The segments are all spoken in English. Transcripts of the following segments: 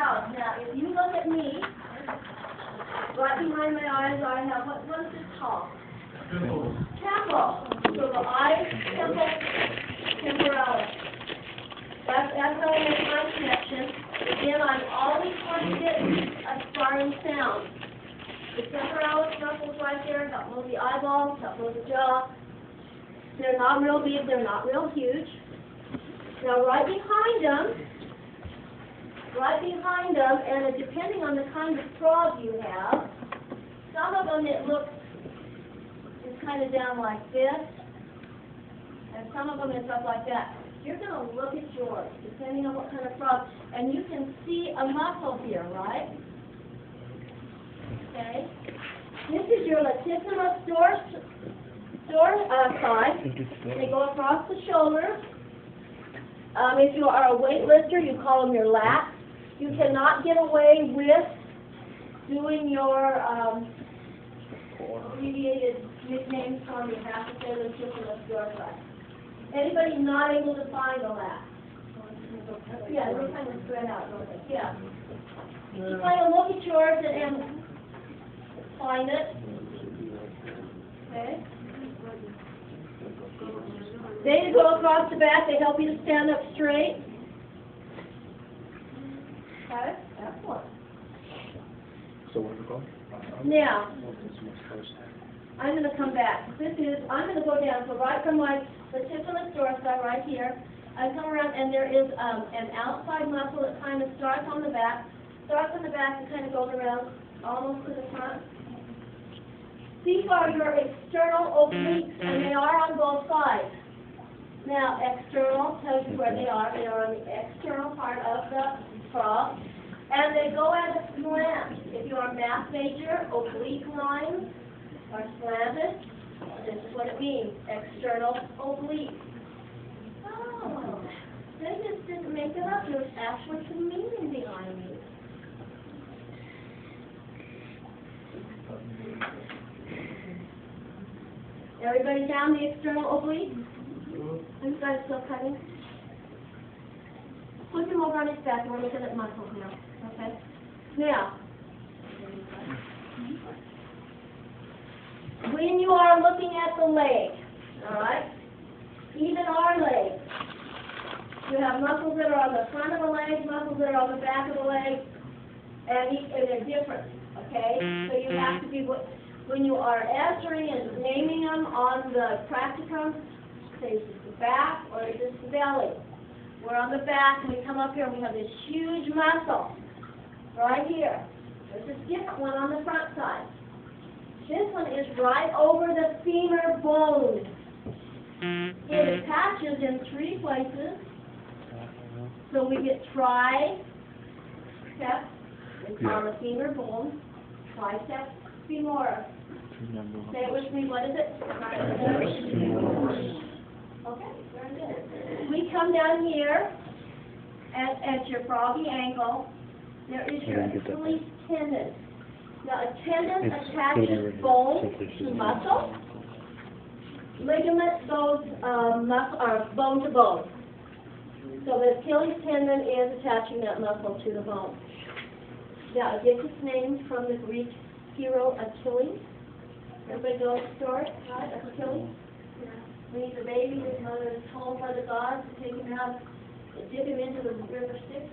out. Now, if you look at me, right behind my eyes, I have, what is this called? Temple. So the eye, temple, temporalis. That's how I make my connection. Again, I'm always going to get a sparring sound. The temporalis muscles right there, help move the eyeballs, help move the jaw. They're not real big, they're not real huge. Now right behind them, and depending on the kind of frog you have, some of them it looks, it's kind of down like this, and some of them it's up like that. You're going to look at yours, depending on what kind of frog, and you can see a muscle here, right? Okay. This is your latissimus dorsi. They go across the shoulders. If you are a weightlifter, you call them your lats. You cannot get away with doing your abbreviated nicknames for them. You have to say latissimus dorsi. Anybody not able to find a lat? Yeah, they're kind of spread out, don't they? Yeah. You kind of look at yours and find it. Okay. They go across the back. They help you to stand up straight. Okay. Excellent. So what do you call? Now, I'm going to come back. I'm going to go down. So right from my latissimus dorsi right here, I come around and there is an outside muscle that kind of starts on the back and kind of goes around almost to the front. These are your external obliques, and they are on both sides. Now, external tells you where they are. They are on the external part of the frog, and they go at a slant. If you're a math major, oblique lines are slanted. This is what it means, external oblique. Oh, they just didn't make it up. There's actually some meaning behind it. Everybody down the external oblique? This guy's still cutting. Put him over on his back and we're looking at muscles now. Okay? Now, when you are looking at the leg, alright? Even our leg, you have muscles that are on the front of the leg, muscles that are on the back of the leg, and they're different. Okay? So you have to be, when you are answering and naming them on the practicum, say is this the back or is this the belly? We're on the back and we come up here and we have this huge muscle right here. There's this different one on the front side. This one is right over the femur bone. It attaches in 3 places. So we get tricep, it's on the femur bone, triceps femoris. Say it with me, what is it? Okay, very good. We come down here at your froggy ankle. There is your Achilles tendon. Now, a tendon attaches bone to muscle. Ligament goes bone to bone. So the Achilles tendon is attaching that muscle to the bone. Now, it gets its name from the Greek hero Achilles. Everybody knows the story, right, of Achilles? When he's a baby, his mother is told by the gods to take him out and dip him into the river Styx.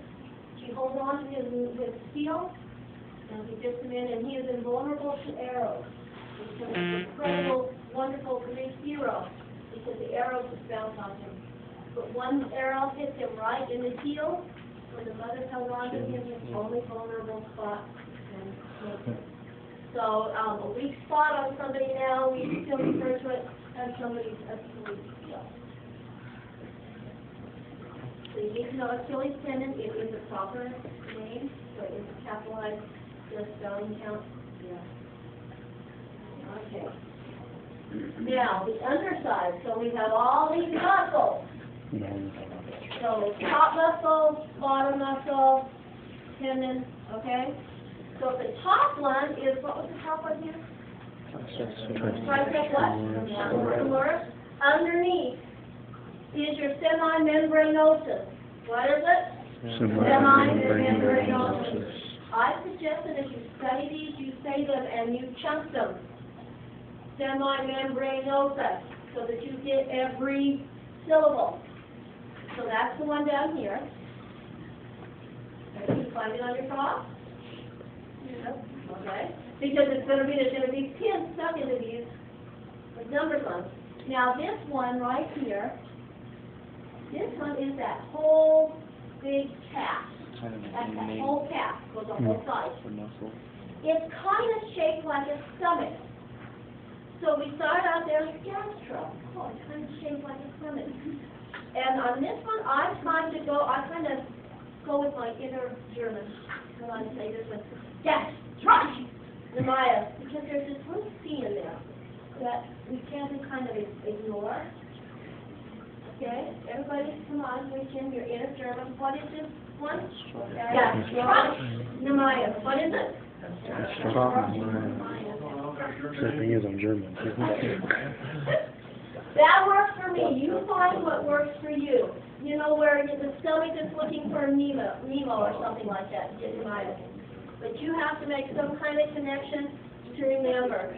She holds on to his heel, and he dips him in, and he is invulnerable to arrows. He's an incredible, wonderful Greek hero, because the arrows just bounce on him. But one arrow hits him right in the heel. When the mother held on to him, his only vulnerable spot. So a weak spot on somebody now, we still refer to it as somebody's Achilles heel. So you need to know Achilles tendon. It is a proper name, so it is capitalized, the spelling count. Yeah. Okay. Now, the underside. So we have all these muscles. So top muscle, bottom muscle, tendon, okay? So the top one is, what was the top one here? Tricep what? Femoris. Underneath is your semimembranosus. What is it? Semi-membranosus. I suggest that as you study these, you say them and you chunk them. Semi-membranosus, so that you get every syllable. So that's the one down here. Can you find it on your top? Yep. Okay. Because there's going to be pins stuck into these with numbers on. Now this one right here, this one is that whole big calf. That's that whole calf, goes on both sides. It's kind of shaped like a stomach. So we start out there with gastro. Oh, it's kind of shaped like a stomach. And on this one, I kind of go with my inner German when I say this one. Gastro! Maya, because there's this little C in there that we can't just kind of ignore. Okay, everybody, come on, reach in your inner German. What is this one? Gastro! Maya, what is it? Same thing is on German. That works for me. You find what works for you. You know where the stomach is looking for Nemo or something like that. Get Maya. But you have to make some kind of connection to remember.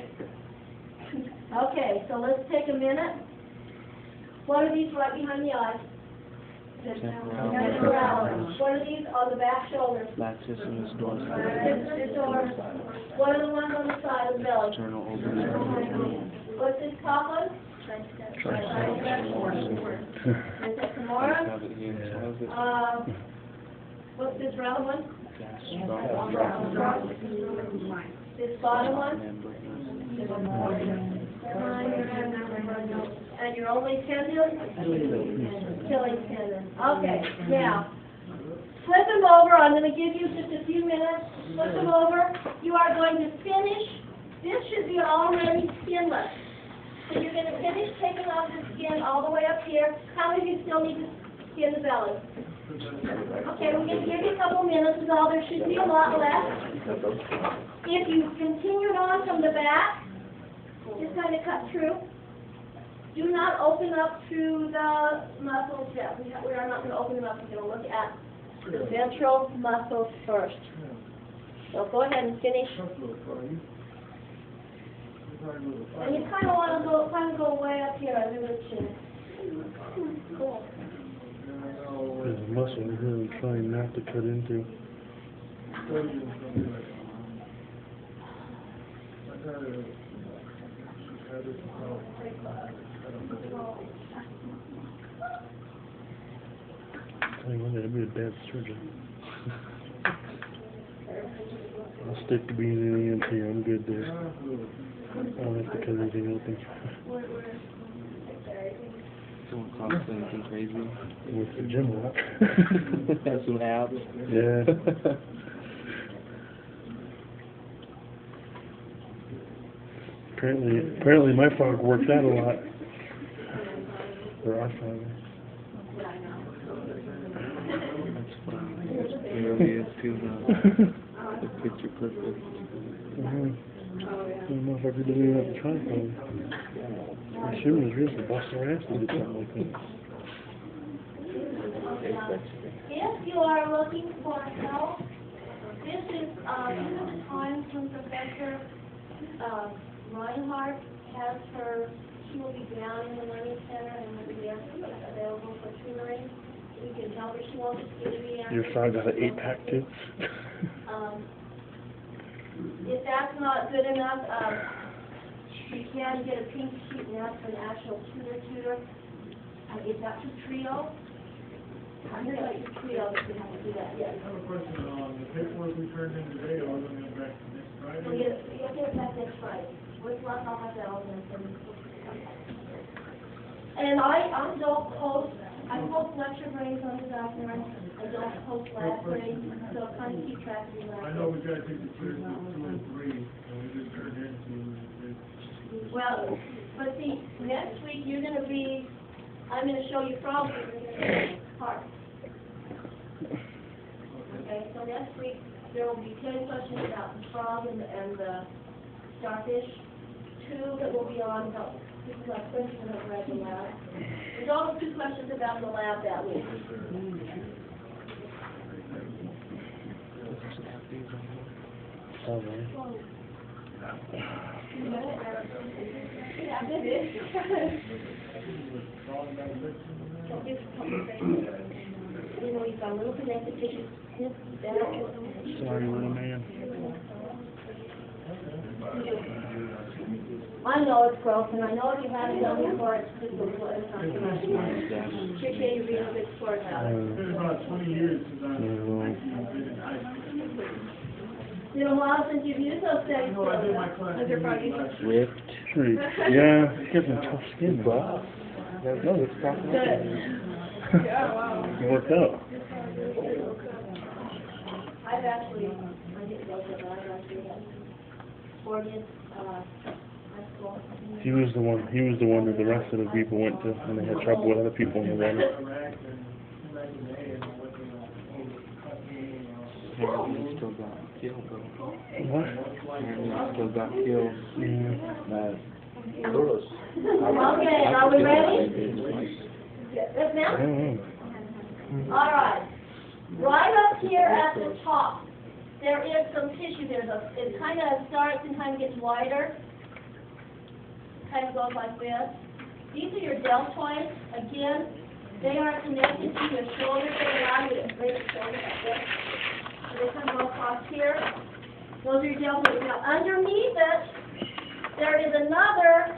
Okay, so let's take a minute. What are these right behind the eyes? Temporalis. What are these on the back shoulders? Latissimus dorsi. Latissimus dorsi. What are the ones on the side of the belly? External oblique. What's this top one? What's this round one? This bottom one? And your only tendon? Achilles tendon. Okay, now, flip them over. I'm going to give you just a few minutes. Flip them over. You are going to finish. This should be already skinless. So you're going to finish taking off the skin all the way up here. How many of you still need to skin the belly? Okay, we're going to give you a couple minutes is all. There should be a lot left. If you continued on from the back, just kind of cut through. Do not open up through the muscles yet. We are not going to open them up. We're going to look at the ventral muscles first. So go ahead and finish. And you kind of want to go way up here under the chin. Cool. There's a muscle I'm really trying not to cut into. I think I'm going to be a bad surgeon. I'll stick to being an EMT. I'm good there. I don't have to cut anything open. Someone constantly anything crazy. With the gym rock. Have some abs. Yeah. Apparently my frog works out a lot. Or our frog. That's funny. It really is too, the picture perfect. I don't know if I could do it at the tripod. I assume it's real to bust their ass to do something like that. If you are looking for help, this is time from Professor Reinhardt has her. She will be down in the Learning Center and will be there available for tutoring. We can help her. She won't just give me answers. Your frog got an 8-pack too? If that's not good enough, you can get a pink sheet and ask for an actual tutor. It's up to Trio. I'm going to let you Trio if you have to do that. Yes. I have a question on the paperwork we turned in today. I'll get it back next Friday. You'll get it back next Friday. With luck, I'll have that all done for you. And I don't post. I post lecture grades on the document. I don't post lab grades, so I'll kind of keep track of your lab I know we got to take the clear 2 and 3, and we just turned in 2. Well, but see, next week you're going to be, I'm going to show you frogs, you're going to show parts. Okay, so next week there will be 10 questions about the frog and the starfish, 2 that will be on the, this is like questions of red lab. There's always 2 questions about the lab that week. Probably. Yeah, it is. You know, you've got a little connective tissue. Sorry, little man. I know it's gross, and I know if you haven't done it before, it's just a little, it's not too much. Appreciate you being a big sport about it. It's been about 20 years since I've been in high school. It's been a while since you've used those things. No, I did my class. Ripped. Sure. Yeah, he's got some tough skin, though. No, it's not. Good. It worked out. I've actually, I didn't go to that, I actually had sported, high school. He was the one that the rest of the people went to when they had trouble with other people in the water. Iraq and back in the day, and what they cut me, Apparently he still got killed though. What? Apparently he still got killed. Yeah. Okay, are we ready? Yes, I ma'am? don't know. All right. Right up here at the top, there is some tissue. It kind of starts and kind of gets wider. Kind of goes like this. These are your deltoids. Again, they are connected to your shoulders. They allow you to raise your shoulders like this. So they kind of go across here. Those are your deltoids. Now, underneath it, there is another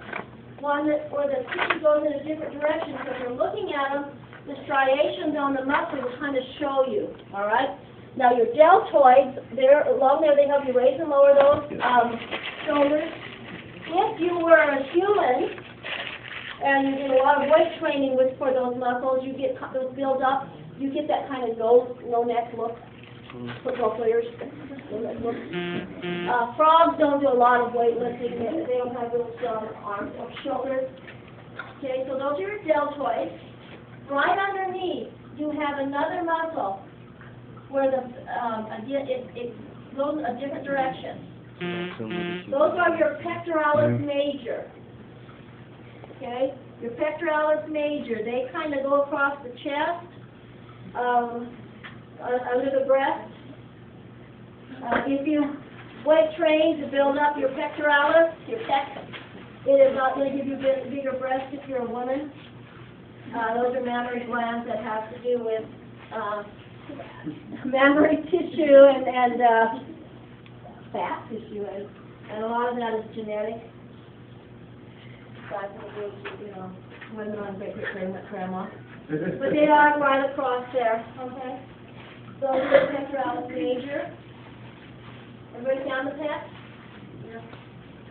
one where the tissue goes in a different direction. So if you're looking at them, the striations on the muscle will kind of show you, all right? Now, your deltoids, they're along there, they help you raise and lower those shoulders. If you were a human, and you did a lot of weight training for those muscles, you get those build up, you get that kind of no neck look, football players. Frogs don't do a lot of weightlifting, they don't have real strong arms or shoulders. Okay, so those are your deltoids. Right underneath, you have another muscle where again, it goes a different direction. Those are your pectoralis major. Okay, your pectoralis major. They kind of go across the chest, under the breast. If you weight train to build up your pectoralis, your pec, it is not going to give you bigger breasts if you're a woman. Those are mammary glands that have to do with mammary tissue and fat tissue, and a lot of that is genetic. Aside from the groups, you know, women on great-great-grandma. But they are right across there, okay? So the pectoralis major. Everybody found the pec? Yeah.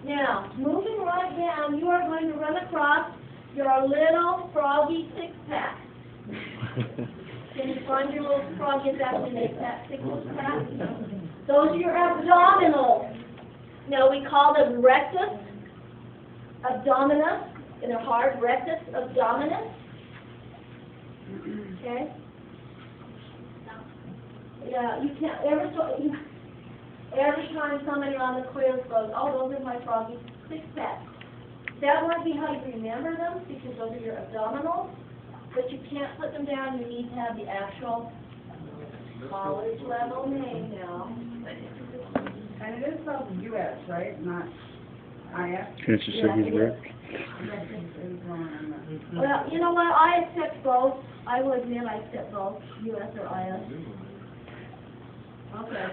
Now, moving right down, you are going to run across your little froggy six-pack. Can you find your little froggy after the six-pack? Those are your abdominals. Now, we call them rectus abdominis, and they're hard, rectus abdominis. Okay? Yeah, you can't, every time somebody on the quiz goes, oh, those are my froggy six-packs. That might be how you remember them, because those are your abdominals, but you can't put them down. You need to have the actual college level name now. And it is from the U.S., right? Not IF? Can't you say he's ripped? Well, you know what? I accept both. I will admit I accept both, U.S. or IS. Okay.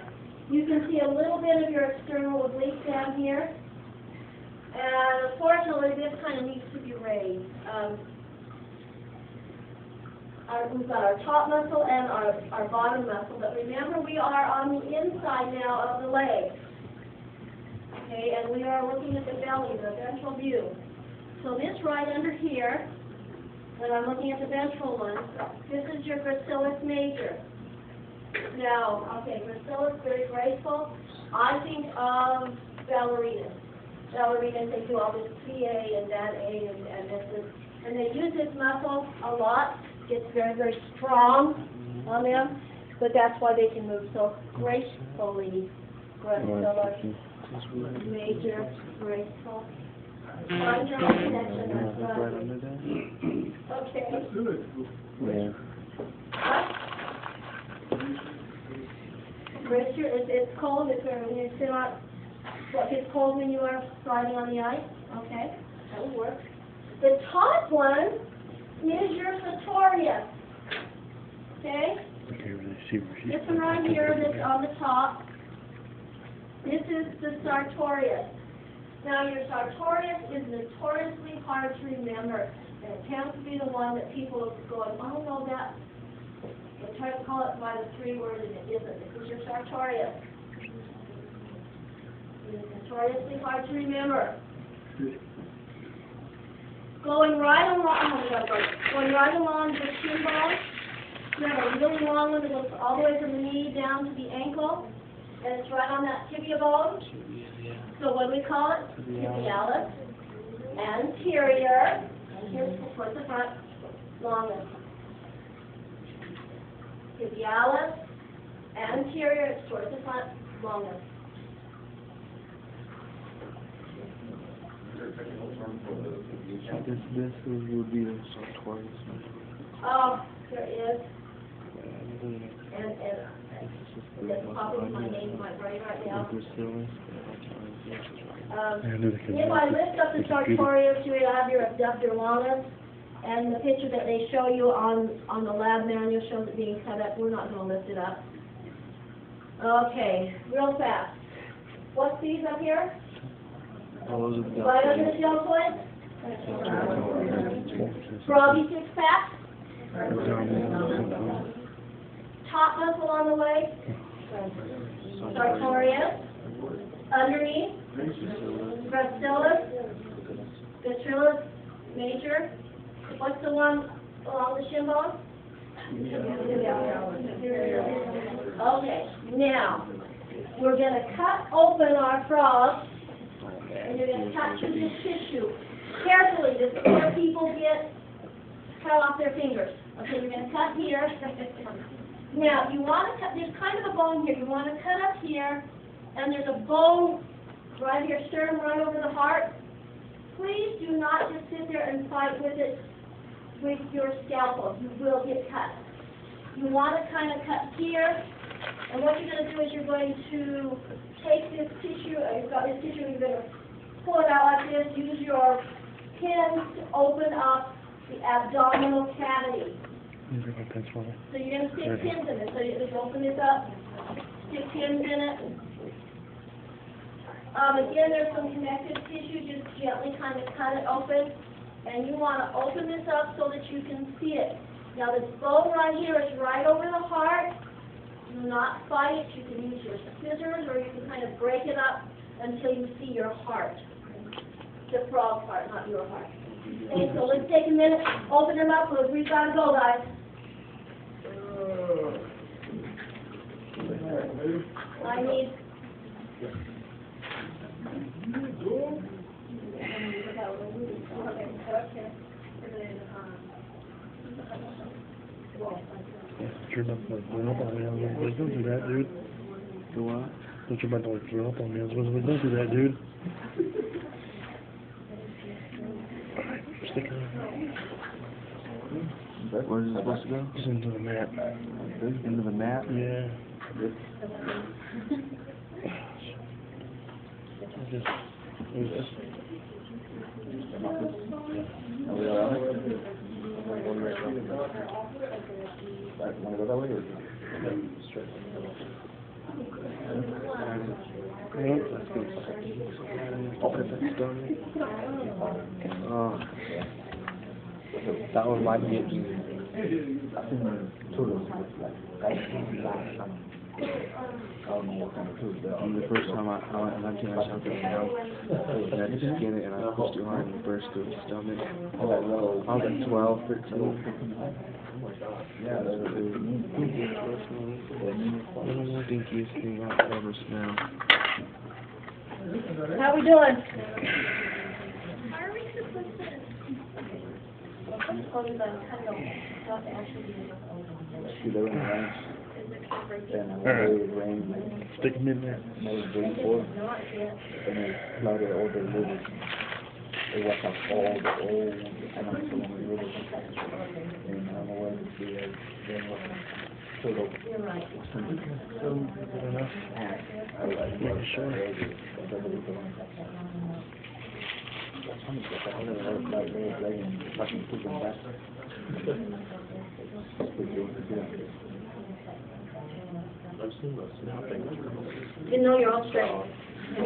You can see a little bit of your external oblique down here. And unfortunately, this kind of needs to be raised. We've got our top muscle and our bottom muscle, but remember we are on the inside now of the leg. Okay, and we are looking at the belly, the ventral view. So this right under here, when I'm looking at the ventral one, this is your gracilis major. Now, okay, gracilis, very graceful. I think of ballerinas. Ballerinas, they do all this PA and that A and this, and they use this muscle a lot. It's very, very strong on them, but that's why they can move so gracefully. Gracilis major, graceful. Find your own connection. Okay. Yeah. Rest your, it's cold, it's when you sit on, what gets cold when you are sliding on the ice, okay, that would work. The top one is your sartorius, okay? I can't really see where she's. This one right here, that's on the top, this is the sartorius. Now, your sartorius is notoriously hard to remember, and it tends to be the one that people are going, oh, no, that, they try to call it by the 3 words, and it isn't. This is your sartorius. It is notoriously hard to remember. Going right along, going right along the shin bone. You have a really long one that goes all the way from the knee down to the ankle, and it's right on that tibia bone. So what do we call it? Tibialis. Anterior. Here's towards the front. Longest. Tibialis. Anterior. It's towards the front. Longest. This would be the sartorius. Oh, there is. And that's probably my name, my brain right now. If I lift up the sartorius, you have your abductor longus, and the picture that they show you on the lab manual shows it being cut up. We're not going to lift it up. Okay, real fast. What's these up here? Right under the deltoid? Froggy six-pack? Top muscle on the way? Sartorius? Underneath? Gracilis? Gastrilis major? What's the one along the shin bone? Okay, now, we're going to cut open our frog, and you're going to cut through this tissue. Carefully, this is where people get cut off their fingers. Okay, you're going to cut here. Now, you want to cut, there's kind of a bone here. You want to cut up here, and there's a bone right here, sternum right over the heart. Please do not just sit there and fight with it with your scalpel. You will get cut. You want to kind of cut here, and what you're going to do is you're going to take this tissue, you've got this tissue, you're going to pull it out like this, use your pins to open up the abdominal cavity. So you're going to stick pins in it. So you just open this up, stick pins in it. Again, there's some connective tissue. Just gently kind of cut it open. And you want to open this up so that you can see it. Now this bone right here is right over the heart. Do not fight it. You can use your scissors or you can kind of break it up until you see your heart. The frog part, not your heart. Okay, so let's take a minute, open them up, because we've got to go, guys. I need... You're about to burn up on me, don't do that, dude. Do what? Don't you about to burn up on me, don't do that, dude. Stick around. Where is it supposed to go? Just into the mat. Into the mat? Yeah. That one might get you. The first time I went to my shelter, I had to skin it and I pushed it hard and it burst through his stomach. I was like 12, 13. Yeah, that was the stinkiest thing I've ever smelled. How we doing? Stick them in there. You're right. sure. You know you're all straight.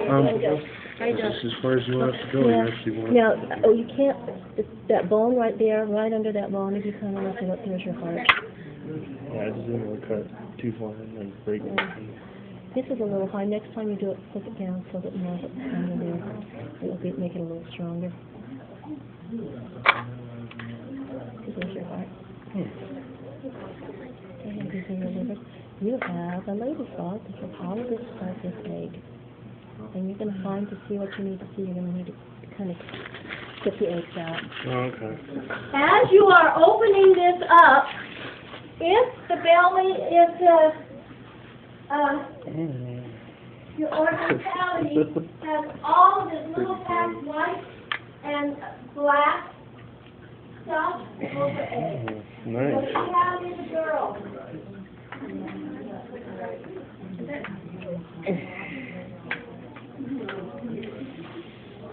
Right This down. is as far as you want us to go, you Yeah. actually want. Now, oh, you can't, it's that bone right there, right under that bone, if you kind of look it up, there's your heart. Yeah, I just didn't want to cut too far and then break it. This is a little high. Next time you do it, flip it down so that more of it's under there. It'll make it a little stronger. There's your heart. And these are your liver. You have a lady spot. This is all of this of this egg. And you're going to find to see what you need to see. You're going to need to kind of get the eggs out. Oh, okay. As you are opening this up, if the belly is your organ cavity has all of this little packed white and black stuff over eggs. Oh, What nice. you have is a girl.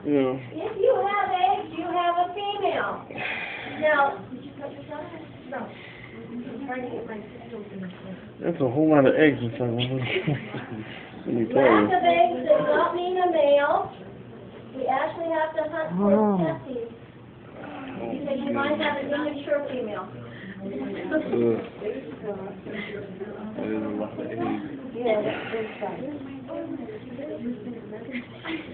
Yeah. If you have eggs, you have a female. Now, did you cut yourself? No. I'm trying to get my children. That's a whole lot of eggs inside one. Let me tell Lack you. of eggs does not mean a male. We actually have to hunt for testes. Because you might have an immature female. That is a lot of eggs.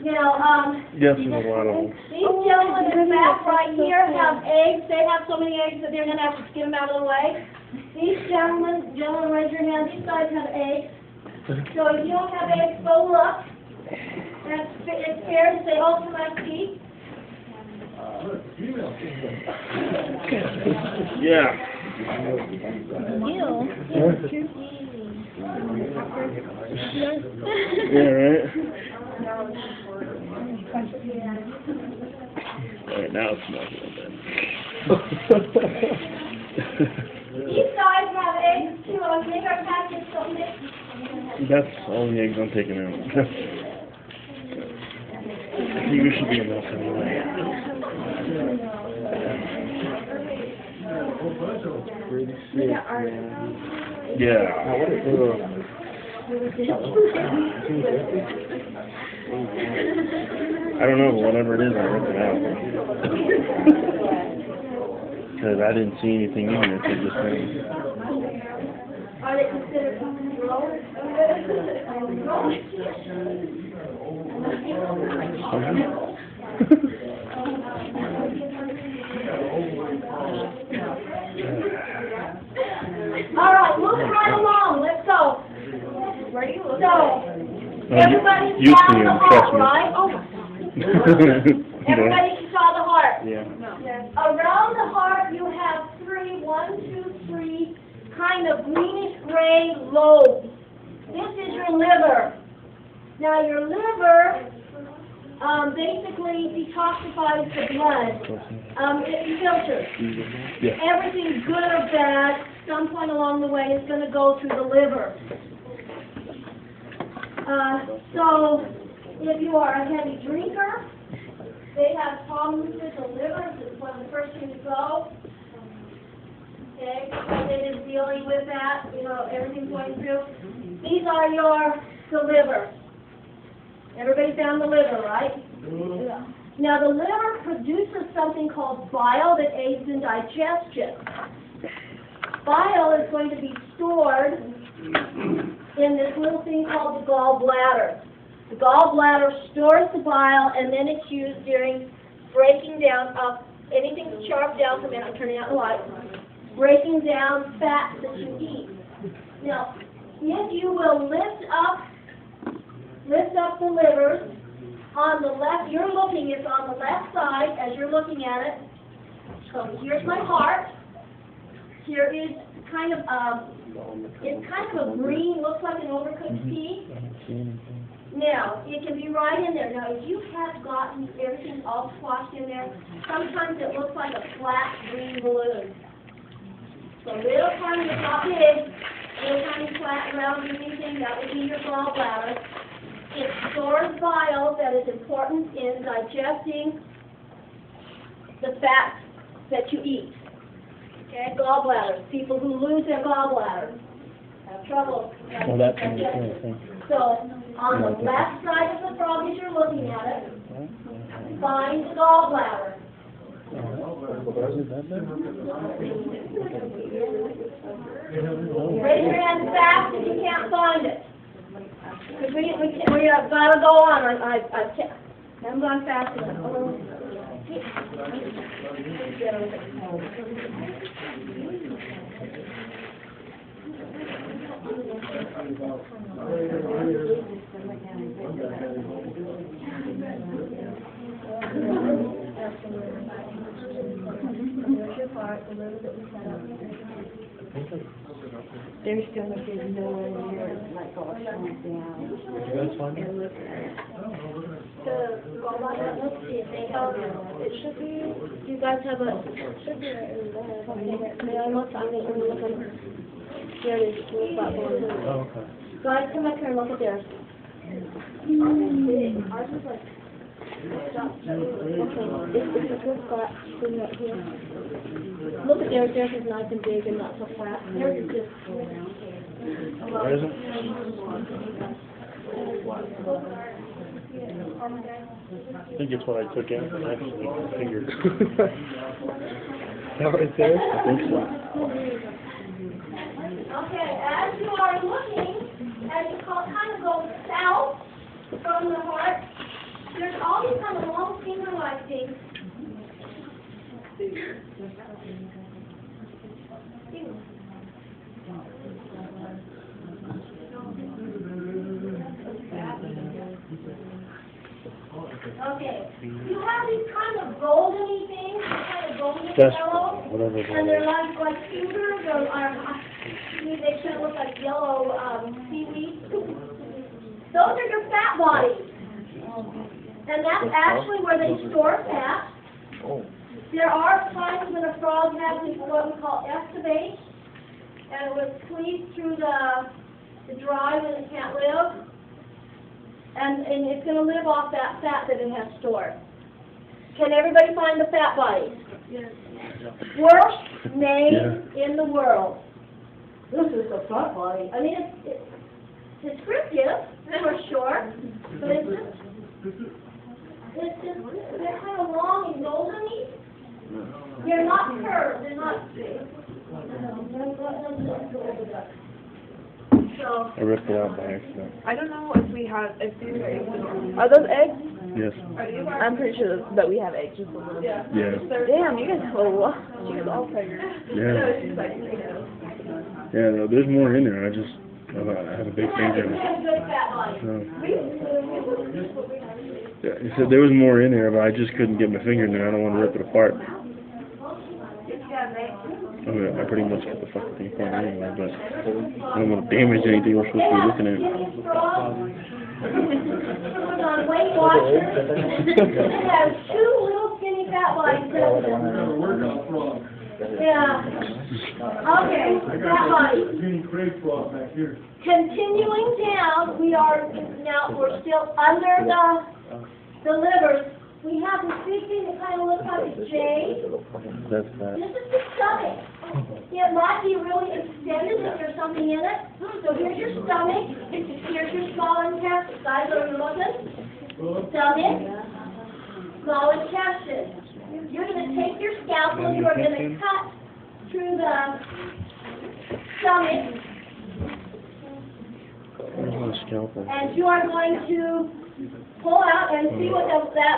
Now, Yes, there's a lot of them. these gentlemen in the back right here have eggs. They have so many eggs that they're going to have to get them out of the way. These gentlemen, raise your hand. These guys have eggs. So if you don't have eggs, go look. It's fair to say, oh, can I see? Yeah. Yeah, right? Alright, now it smells a little bit. These guys have eggs too. I think our package so mixed. That's all the eggs I'm taking out. I think we should be enough anyway. Pretty sick, man. Yeah. I don't know, but whatever it is, I ripped it out. Because I didn't see anything in it, it just thing. Are they considered growers? All right, moving right along. Let's go. Where do you look? So, everybody you saw see the him, heart, trust me. right? Oh. Everybody saw the heart. Yeah. Around the heart, you have three kind of greenish gray lobes. This is your liver. Now, your liver basically detoxifies the blood. It filters. Yeah. Everything good or bad, some point along the way, is going to go through the liver. So, if you are a heavy drinker, they have problems with the liver. This is one of the first things to go. Okay, because it is dealing with that, everything's going through. These are the liver. Everybody found the liver, right? Yeah. Now, the liver produces something called bile that aids in digestion. Bile is going to be stored in this little thing called the gallbladder. The gallbladder stores the bile, and then it's used during breaking down of anything that's sharp down from it. I'm turning out the light. Breaking down fats that you eat. Now, if you will lift up the livers on the left, it's on the left side as you're looking at it. So here's my heart. Here is kind of it's kind of a green, looks like an overcooked pea. Now, it can be right in there. Now, if you have gotten everything all squashed in there, sometimes it looks like a flat green balloon. So little tiny, it's not big, little tiny flat round green thing, that would be your gallbladder. It stores bile that is important in digesting the fat that you eat. Okay, gallbladders. People who lose their gallbladder have trouble. Well, that's in the same thing. So, on the left side of the frog as you're looking at it, find the gallbladder. Raise your hand fast if you can't find it. Because we have got to go on. I haven't gone fast enough. There's gonna be nowhere near like all shut down. And look at it. The gallbladder, let's see if they have, it should be, you guys have a, should be, may I look, I'm going to look on, here it is, little flat one. Oh, okay. Guys, come up here and look at theirs. Ours is like, okay, it's a good flat thing right here. Look at theirs, theirs is nice and big and not so flat. Theirs is just. Where is it? I think it's what I took out, actually, my finger. That right there? I think so. Okay, as you are looking, as you kind of go south from the heart, there's all these kind of long finger-like things. Okay, you have these kind of goldeny things, kind of golden That's yellow, whatever it and they're is. like fingers or they kind of look like yellow seaweed. Those are your fat bodies, and that's actually where they store fat. There are times when a frog has what we call excavate, and it would squeeze through the dry when it can't live. And it's going to live off that fat that it has stored. Can everybody find the fat bodies? Yes. Worst name in the world. This is a fat body. I mean, it's descriptive for sure, but it's just they're kind of long and goldeny. They're not curved. They're not. So. I ripped it out by accident. I don't know if we have, are those eggs? Yes. I'm pretty sure that we have eggs. Yeah. Damn, you guys are all pregnant. Yeah. Yeah, no, there's more in there. I have a big finger. So. Yeah, he said there was more in there, but I just couldn't get my finger in there. I don't want to rip it apart. I mean, I pretty much got the fucking thing apart anyway, but I don't want to damage anything we're supposed to be looking at. On Weight Watchers, it has two little skinny fat bodies. Yeah. Okay, fat bodies. Continuing down, we're still under the livers. We have this big thing that kind of looks like a J. That's that. This is the stomach. It might be really extended if there's something in it. So here's your stomach. Here's your small intestine. Guys, are you looking? Stomach, small intestine. You're going to take your scalpel and you're going to cut through the stomach. Where's my scalpel? And you are going to pull out and see what that